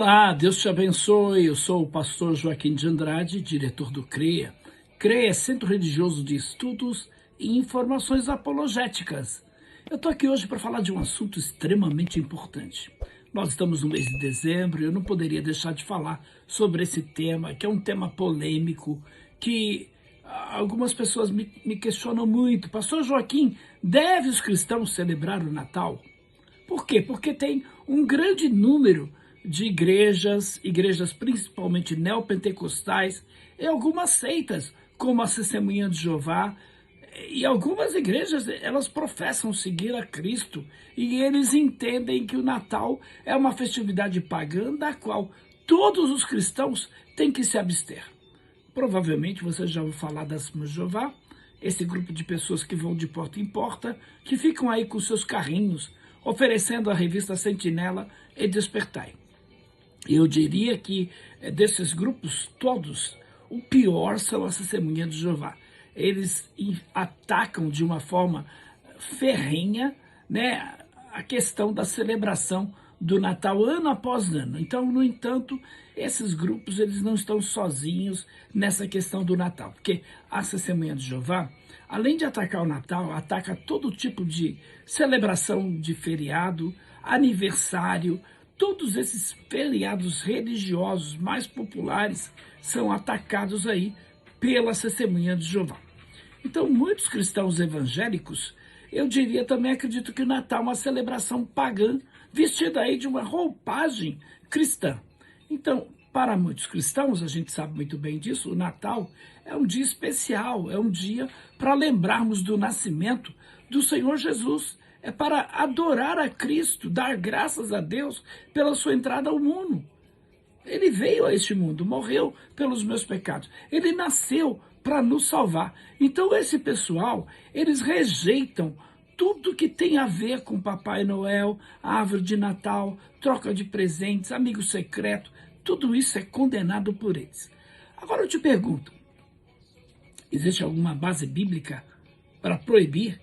Olá, Deus te abençoe. Eu sou o pastor Joaquim de Andrade, diretor do CREA. CREA é Centro Religioso de Estudos e Informações Apologéticas. Eu estou aqui hoje para falar de um assunto extremamente importante. Nós estamos no mês de dezembro e eu não poderia deixar de falar sobre esse tema, que é um tema polêmico, que algumas pessoas me questionam muito. Pastor Joaquim, deve os cristãos celebrar o Natal? Por quê? Porque tem um grande número de igrejas principalmente neopentecostais, e algumas seitas, como a Testemunha de Jeová, e algumas igrejas, elas professam seguir a Cristo, e eles entendem que o Natal é uma festividade pagã da qual todos os cristãos têm que se abster. Provavelmente você já ouviu falar da Testemunha de Jeová, esse grupo de pessoas que vão de porta em porta, que ficam aí com seus carrinhos, oferecendo a revista Sentinela e Despertai. Eu diria que desses grupos todos, o pior são as Testemunhas de Jeová. Eles atacam de uma forma ferrenha, né, a questão da celebração do Natal ano após ano. Então, no entanto, esses grupos eles não estão sozinhos nessa questão do Natal, porque a Testemunha de Jeová, além de atacar o Natal, ataca todo tipo de celebração de feriado, aniversário. Todos esses feriados religiosos mais populares são atacados aí pela Testemunha de Jeová. Então, muitos cristãos evangélicos, eu diria também, acredito que o Natal é uma celebração pagã, vestida aí de uma roupagem cristã. Então, para muitos cristãos, a gente sabe muito bem disso, o Natal é um dia especial, é um dia para lembrarmos do nascimento do Senhor Jesus. É para adorar a Cristo, dar graças a Deus pela sua entrada ao mundo. Ele veio a este mundo, morreu pelos meus pecados. Ele nasceu para nos salvar. Então esse pessoal, eles rejeitam tudo que tem a ver com Papai Noel, árvore de Natal, troca de presentes, amigo secreto. Tudo isso é condenado por eles. Agora eu te pergunto, existe alguma base bíblica para proibir?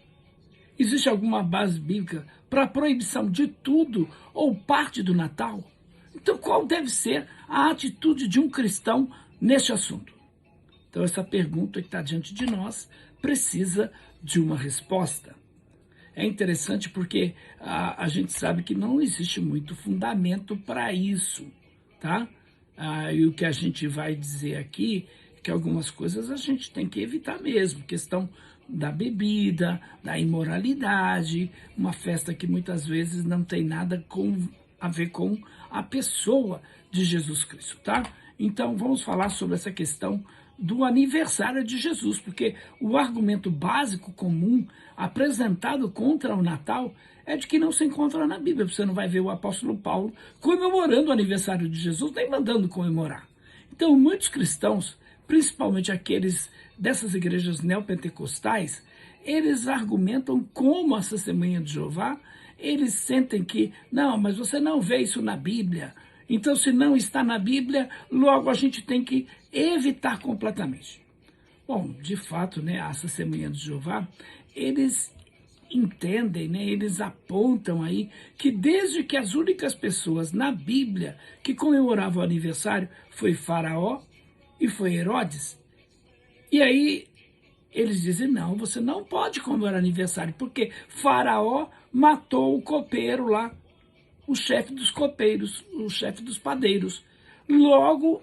Existe alguma base bíblica para a proibição de tudo ou parte do Natal? Então, qual deve ser a atitude de um cristão neste assunto? Então, essa pergunta que está diante de nós precisa de uma resposta. É interessante porque a gente sabe que não existe muito fundamento para isso, tá? E o que a gente vai dizer aqui é que algumas coisas a gente tem que evitar mesmo, questão da bebida, da imoralidade, uma festa que muitas vezes não tem nada a ver com a pessoa de Jesus Cristo, tá? Então vamos falar sobre essa questão do aniversário de Jesus, porque o argumento básico comum apresentado contra o Natal é de que não se encontra na Bíblia. Você não vai ver o apóstolo Paulo comemorando o aniversário de Jesus, nem mandando comemorar. Então muitos cristãos, principalmente aqueles dessas igrejas neopentecostais, eles argumentam como a Testemunha de Jeová, eles sentem que, não, mas você não vê isso na Bíblia, então se não está na Bíblia, logo a gente tem que evitar completamente. Bom, de fato, né, a Testemunha de Jeová, eles entendem, né, eles apontam aí que desde que as únicas pessoas na Bíblia que comemoravam o aniversário foi Faraó e foi Herodes, e aí eles dizem, não, você não pode comemorar aniversário, porque Faraó matou o copeiro lá, o chefe dos copeiros, o chefe dos padeiros. Logo,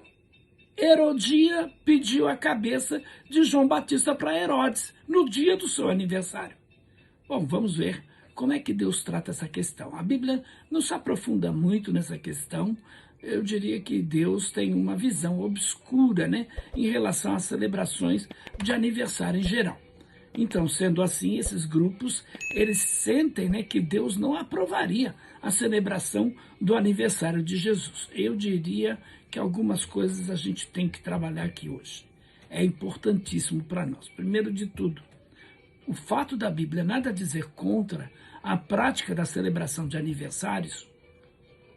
Herodia pediu a cabeça de João Batista para Herodes, no dia do seu aniversário. Bom, vamos ver como é que Deus trata essa questão. A Bíblia não se aprofunda muito nessa questão. Eu diria que Deus tem uma visão obscura, né, em relação às celebrações de aniversário em geral. Então, sendo assim, esses grupos, eles sentem, né, que Deus não aprovaria a celebração do aniversário de Jesus. Eu diria que algumas coisas a gente tem que trabalhar aqui hoje. É importantíssimo para nós. Primeiro de tudo, o fato da Bíblia nada dizer contra a prática da celebração de aniversários.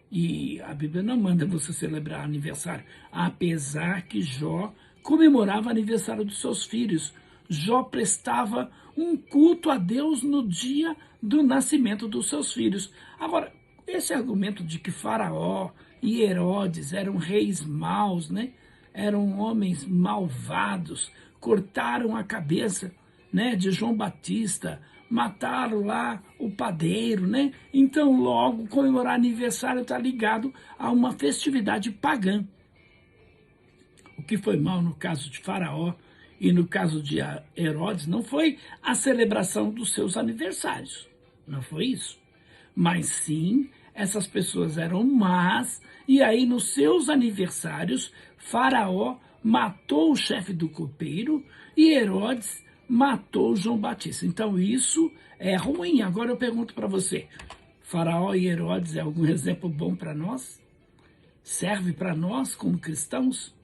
E a Bíblia não manda você celebrar aniversário, apesar que Jó comemorava o aniversário dos seus filhos. Jó prestava um culto a Deus no dia do nascimento dos seus filhos. Agora, esse argumento de que Faraó e Herodes eram reis maus, né? Eram homens malvados, cortaram a cabeça, né, de João Batista, mataram lá o padeiro, né? Então, logo, comemorar aniversário está ligado a uma festividade pagã. O que foi mal no caso de Faraó e no caso de Herodes não foi a celebração dos seus aniversários, não foi isso. Mas sim, essas pessoas eram más, e aí nos seus aniversários, Faraó matou o chefe do copeiro e Herodes matou João Batista. Então isso é ruim. Agora eu pergunto para você, Faraó e Herodes é algum exemplo bom para nós? Serve para nós como cristãos?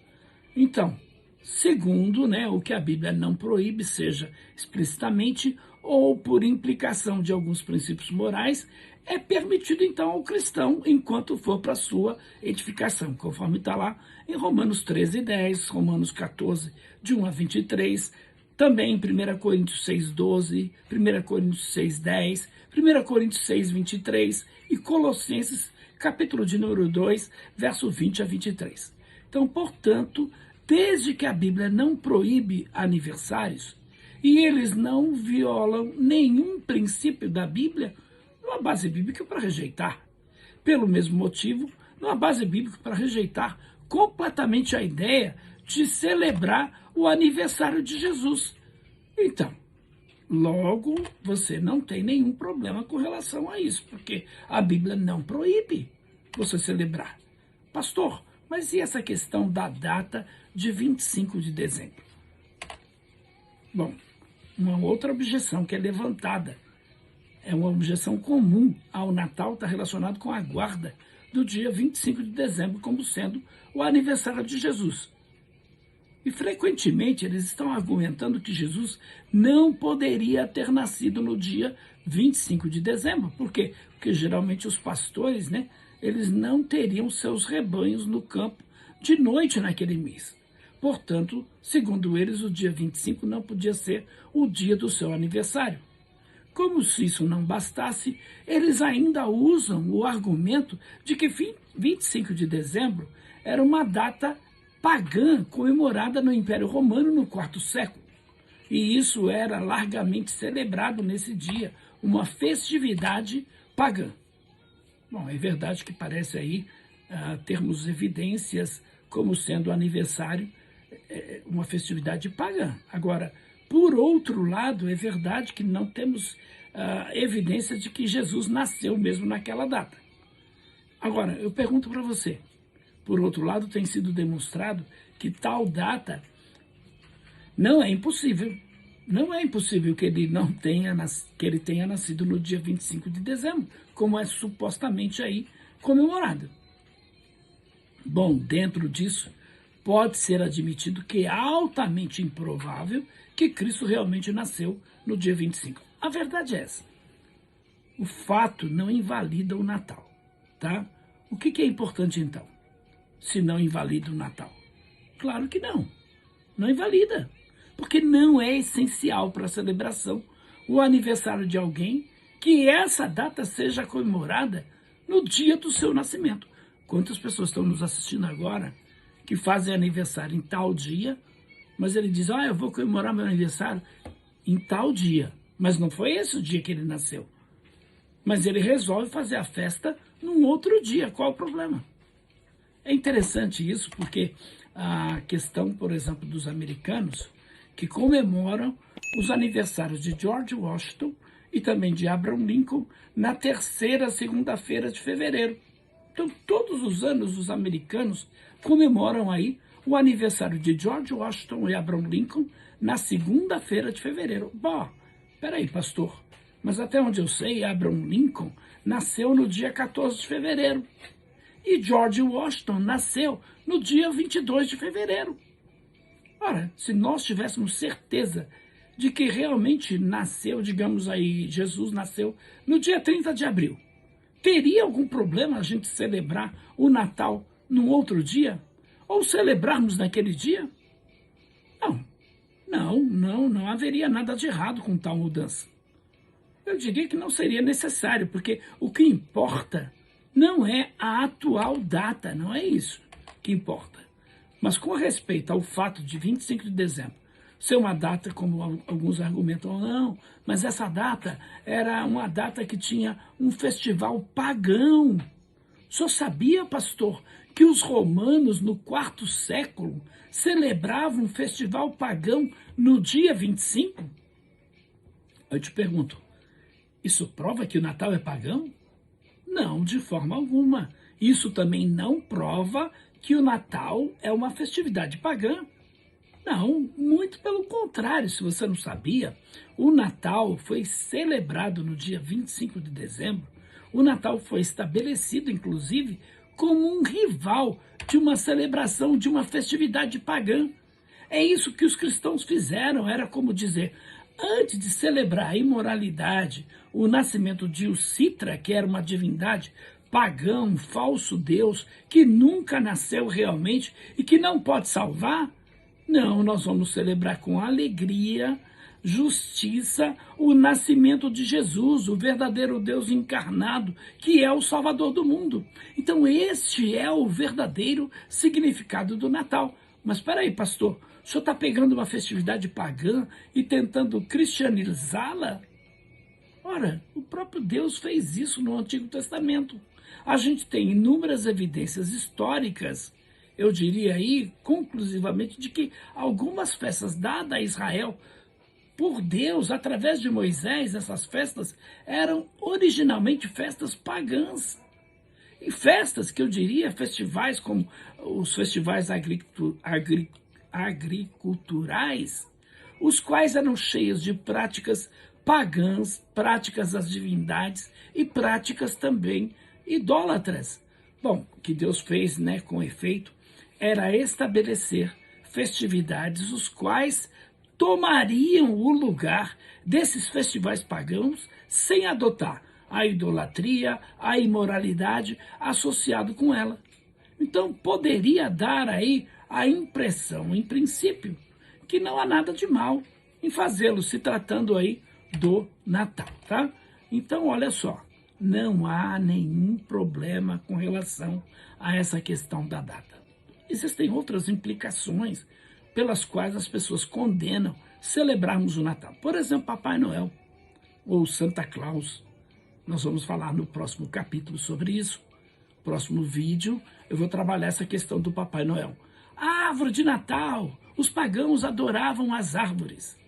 Então, segundo, né, o que a Bíblia não proíbe, seja explicitamente ou por implicação de alguns princípios morais, é permitido então ao cristão enquanto for para sua edificação, conforme está lá em Romanos 13:10, Romanos 14, de 1 a 23, também em 1 Coríntios 6:12, 1 Coríntios 6:10, 1 Coríntios 6:23 e Colossenses, capítulo de número 2, verso 20 a 23. Então, portanto, desde que a Bíblia não proíbe aniversários e eles não violam nenhum princípio da Bíblia, não há base bíblica para rejeitar. Pelo mesmo motivo, não há base bíblica para rejeitar completamente a ideia de celebrar o aniversário de Jesus. Então, logo, você não tem nenhum problema com relação a isso, porque a Bíblia não proíbe você celebrar. Pastor, mas e essa questão da data de 25 de dezembro? Bom, uma outra objeção que é levantada, é uma objeção comum ao Natal, está relacionado com a guarda do dia 25 de dezembro como sendo o aniversário de Jesus. E frequentemente eles estão argumentando que Jesus não poderia ter nascido no dia 25 de dezembro. Por quê? Porque geralmente os pastores, né, eles não teriam seus rebanhos no campo de noite naquele mês. Portanto, segundo eles, o dia 25 não podia ser o dia do seu aniversário. Como se isso não bastasse, eles ainda usam o argumento de que 25 de dezembro era uma data pagã comemorada no Império Romano no IV século. E isso era largamente celebrado nesse dia, uma festividade pagã. Bom, é verdade que parece aí termos evidências como sendo o aniversário uma festividade pagã. Agora, por outro lado, é verdade que não temos evidência de que Jesus nasceu mesmo naquela data. Agora, eu pergunto para você, por outro lado, tem sido demonstrado que tal data não é impossível. Não é impossível que ele tenha nascido no dia 25 de dezembro, como é supostamente aí comemorado. Bom, dentro disso, pode ser admitido que é altamente improvável que Cristo realmente nasceu no dia 25. A verdade é essa. O fato não invalida o Natal, tá? O que é importante então, se não invalida o Natal? Claro que não. Não invalida. Porque não é essencial para a celebração o aniversário de alguém que essa data seja comemorada no dia do seu nascimento. Quantas pessoas estão nos assistindo agora que fazem aniversário em tal dia, mas ele diz, eu vou comemorar meu aniversário em tal dia. Mas não foi esse o dia que ele nasceu. Mas ele resolve fazer a festa num outro dia. Qual o problema? É interessante isso porque a questão, por exemplo, dos americanos que comemoram os aniversários de George Washington e também de Abraham Lincoln na terceira segunda-feira de fevereiro. Então, todos os anos, os americanos comemoram aí o aniversário de George Washington e Abraham Lincoln na segunda-feira de fevereiro. Bom, peraí, pastor, mas até onde eu sei, Abraham Lincoln nasceu no dia 14 de fevereiro. E George Washington nasceu no dia 22 de fevereiro. Ora, se nós tivéssemos certeza de que realmente nasceu, digamos aí, Jesus nasceu no dia 30 de abril, teria algum problema a gente celebrar o Natal num outro dia? Ou celebrarmos naquele dia? Não haveria nada de errado com tal mudança. Eu diria que não seria necessário, porque o que importa Não é a atual data, não é isso que importa. Mas com respeito ao fato de 25 de dezembro ser uma data, como alguns argumentam, não, mas essa data era uma data que tinha um festival pagão. O senhor sabia, pastor, que os romanos, no quarto século, celebravam um festival pagão no dia 25? Eu te pergunto, isso prova que o Natal é pagão? Não, de forma alguma. Isso também não prova que o Natal é uma festividade pagã. Não, muito pelo contrário, se você não sabia, o Natal foi celebrado no dia 25 de dezembro. O Natal foi estabelecido, inclusive, como um rival de uma celebração, de uma festividade pagã. É isso que os cristãos fizeram, era como dizer, antes de celebrar a imoralidade, o nascimento de Ucitra, que era uma divindade pagã, um falso deus, que nunca nasceu realmente e que não pode salvar, não, nós vamos celebrar com alegria, justiça, o nascimento de Jesus, o verdadeiro Deus encarnado, que é o Salvador do mundo. Então, este é o verdadeiro significado do Natal. Mas espera aí, pastor, o senhor está pegando uma festividade pagã e tentando cristianizá-la? Ora, o próprio Deus fez isso no Antigo Testamento. A gente tem inúmeras evidências históricas, eu diria aí, conclusivamente, de que algumas festas dadas a Israel por Deus, através de Moisés, essas festas eram originalmente festas pagãs. E festas que eu diria, festivais como os festivais agriculturais, os quais eram cheios de práticas pagãs, práticas das divindades e práticas também idólatras. Bom, o que Deus fez, com efeito, era estabelecer festividades os quais tomariam o lugar desses festivais pagãos sem adotar a idolatria, a imoralidade associado com ela. Então poderia dar aí a impressão, em princípio, que não há nada de mal em fazê-lo, se tratando aí do Natal, tá? Então, olha só, não há nenhum problema com relação a essa questão da data. Existem outras implicações pelas quais as pessoas condenam celebrarmos o Natal. Por exemplo, Papai Noel ou Santa Claus. Nós vamos falar no próximo capítulo sobre isso. Próximo vídeo, eu vou trabalhar essa questão do Papai Noel. A árvore de Natal. Os pagãos adoravam as árvores.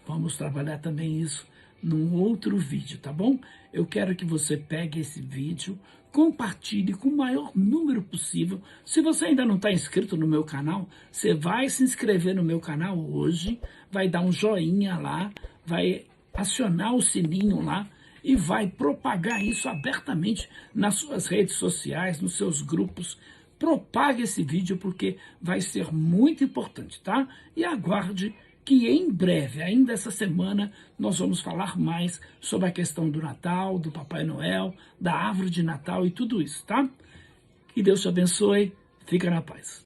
Vamos trabalhar também isso num outro vídeo, tá bom? Eu quero que você pegue esse vídeo, compartilhe com o maior número possível. Se você ainda não está inscrito no meu canal, você vai se inscrever no meu canal hoje, vai dar um joinha lá, vai acionar o sininho lá e vai propagar isso abertamente nas suas redes sociais, nos seus grupos. Propague esse vídeo porque vai ser muito importante, tá? E aguarde que em breve, ainda essa semana, nós vamos falar mais sobre a questão do Natal, do Papai Noel, da árvore de Natal e tudo isso, tá? Que Deus te abençoe, fica na paz.